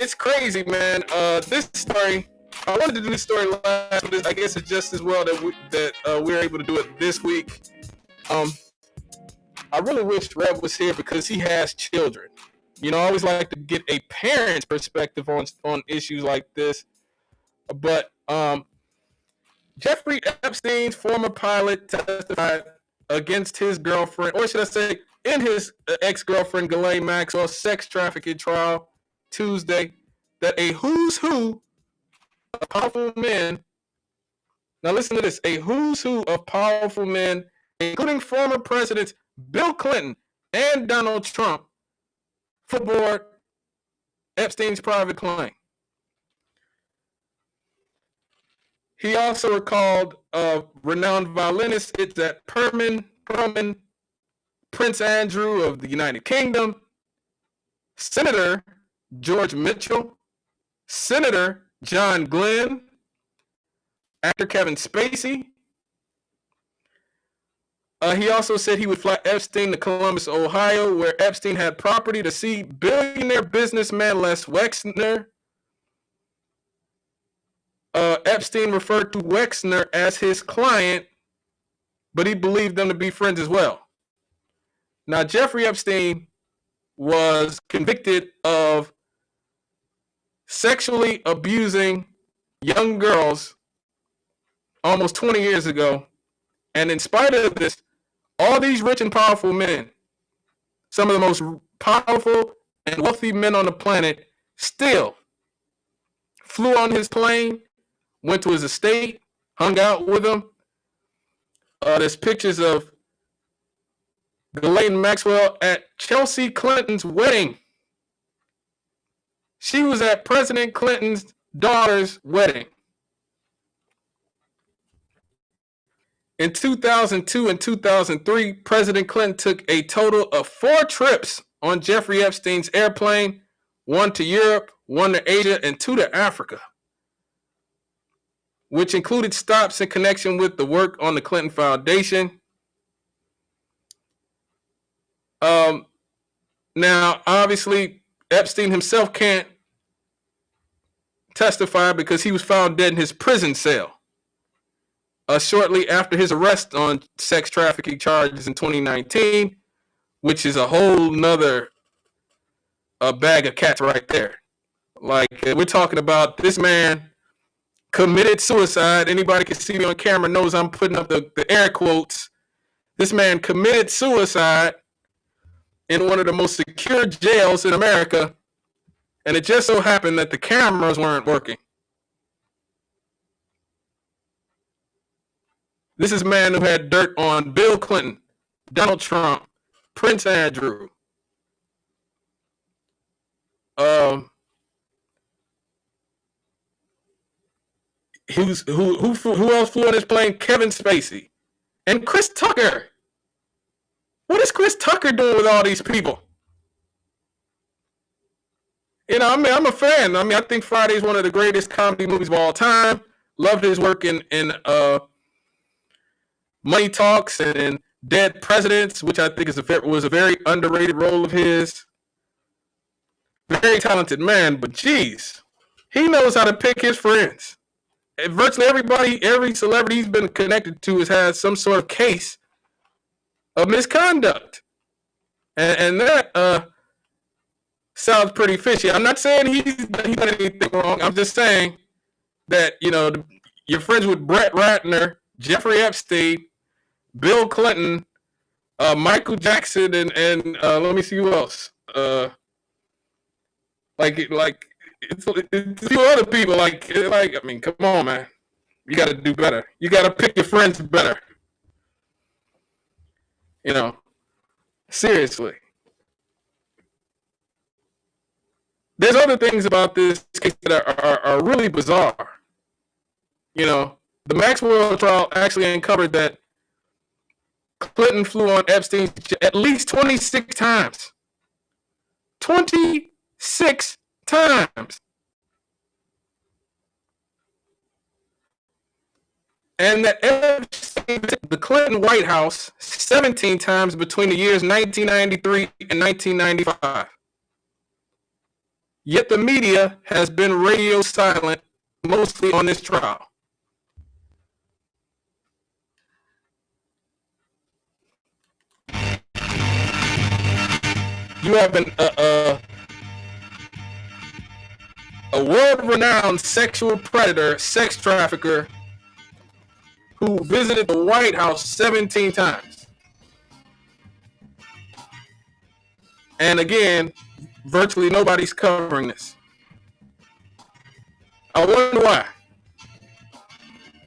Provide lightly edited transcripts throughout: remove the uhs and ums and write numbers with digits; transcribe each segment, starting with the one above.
it's crazy, man. This story, I wanted to do this story last, but I guess it's just as well that we're able to do it this week. I really wish Rev was here because he has children. You know, I always like to get a parent's perspective on issues like this. But Jeffrey Epstein's former pilot testified against his girlfriend, or should I say, in his ex-girlfriend Ghislane Maxwell's sex trafficking trial Tuesday, that a who's who of powerful men, now listen to this, a who's who of powerful men, including former presidents Bill Clinton and Donald Trump, footboard Epstein's private plane. He also recalled renowned violinist it's at Perman, Prince Andrew of the United Kingdom, Senator George Mitchell, Senator John Glenn, actor Kevin Spacey. He also said he would fly Epstein to Columbus, Ohio, where Epstein had property, to see billionaire businessman Les Wexner. Epstein referred to Wexner as his client, but he believed them to be friends as well. Now, Jeffrey Epstein was convicted of sexually abusing young girls almost 20 years ago. And in spite of this, all these rich and powerful men, some of the most powerful and wealthy men on the planet, still flew on his plane, went to his estate, hung out with him. There's pictures of Ghislane Maxwell at Chelsea Clinton's wedding. She was at President Clinton's daughter's wedding. In 2002 and 2003, President Clinton took a total of 4 trips on Jeffrey Epstein's airplane, 1 to Europe, 1 to Asia, and 2 to Africa, which included stops in connection with the work on the Clinton Foundation. Now, obviously, Epstein himself can't testify because he was found dead in his prison cell shortly after his arrest on sex trafficking charges in 2019, which is a whole nother bag of cats right there. Like, we're talking about this man committed suicide. Anybody can see me on camera knows I'm putting up the air quotes. This man committed suicide in one of the most secure jails in America, and it just so happened that the cameras weren't working. This is a man who had dirt on Bill Clinton, Donald Trump, Prince Andrew. Who else flew on his plane? Kevin Spacey and Chris Tucker. What is Chris Tucker doing with all these people? You know, I mean, I'm a fan. I mean, I think Friday is one of the greatest comedy movies of all time. Loved his work in Money Talks and Dead Presidents, which I think was a very underrated role of his. Very talented man, but geez, he knows how to pick his friends. And virtually every celebrity he's been connected to has had some sort of case of misconduct. And that sounds pretty fishy. I'm not saying he's done anything wrong. I'm just saying that, you know, you're friends with Brett Ratner, Jeffrey Epstein, Bill Clinton, Michael Jackson, and let me see who else. It's a few other people. Like, I mean, come on, man. You got to do better. You got to pick your friends better. You know, seriously. There's other things about this case that are really bizarre. You know, the Maxwell trial actually uncovered that Clinton flew on Epstein at least 26 times. 26 times. And that Epstein visited the Clinton White House 17 times between the years 1993 and 1995. Yet the media has been radio silent, mostly on this trial. You have a world-renowned sexual predator, sex trafficker, who visited the White House 17 times. And again, virtually nobody's covering this. I wonder why.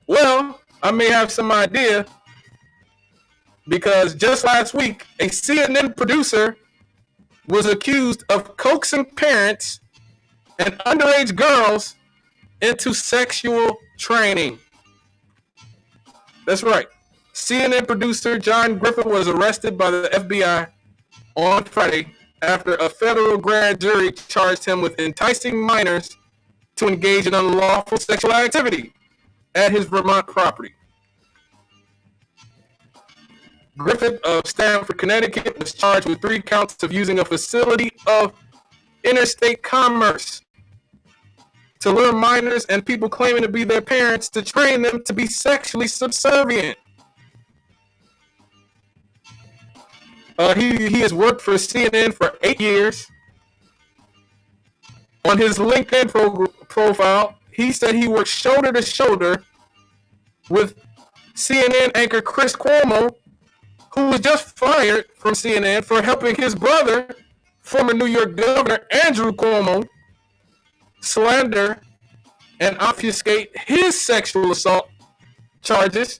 Well, I may have some idea, because just last week, a CNN producer was accused of coaxing parents and underage girls into sexual training. That's right. CNN producer John Griffin was arrested by the FBI on Friday after a federal grand jury charged him with enticing minors to engage in unlawful sexual activity at his Vermont property. Griffin of Stamford, Connecticut, was charged with 3 counts of using a facility of interstate commerce to lure minors and people claiming to be their parents to train them to be sexually subservient. He has worked for CNN for 8 years. On his LinkedIn profile, he said he worked shoulder to shoulder with CNN anchor Chris Cuomo, who was just fired from CNN for helping his brother, former New York Governor Andrew Cuomo, slander and obfuscate his sexual assault charges,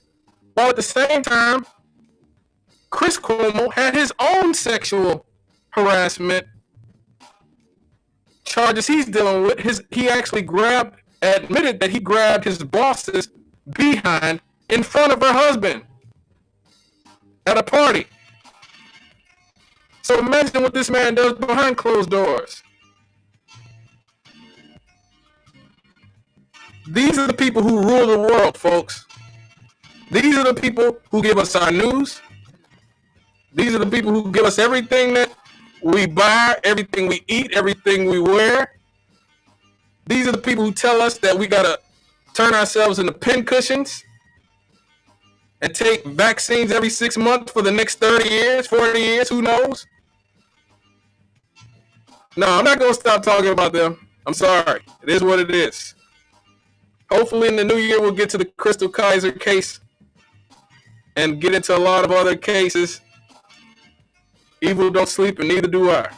while at the same time, Chris Cuomo had his own sexual harassment charges he's dealing with. He actually admitted that he grabbed his boss's behind in front of her husband at a party. So imagine what this man does behind closed doors. These are the people who rule the world, folks. These are the people who give us our news. These are the people who give us everything that we buy, everything we eat, everything we wear. These are the people who tell us that we gotta turn ourselves into pincushions and take vaccines every 6 months for the next 30 years, 40 years, who knows? No, I'm not gonna stop talking about them. I'm sorry. It is what it is. Hopefully in the new year we'll get to the Crystal Kaiser case and get into a lot of other cases. Evil don't sleep and neither do I.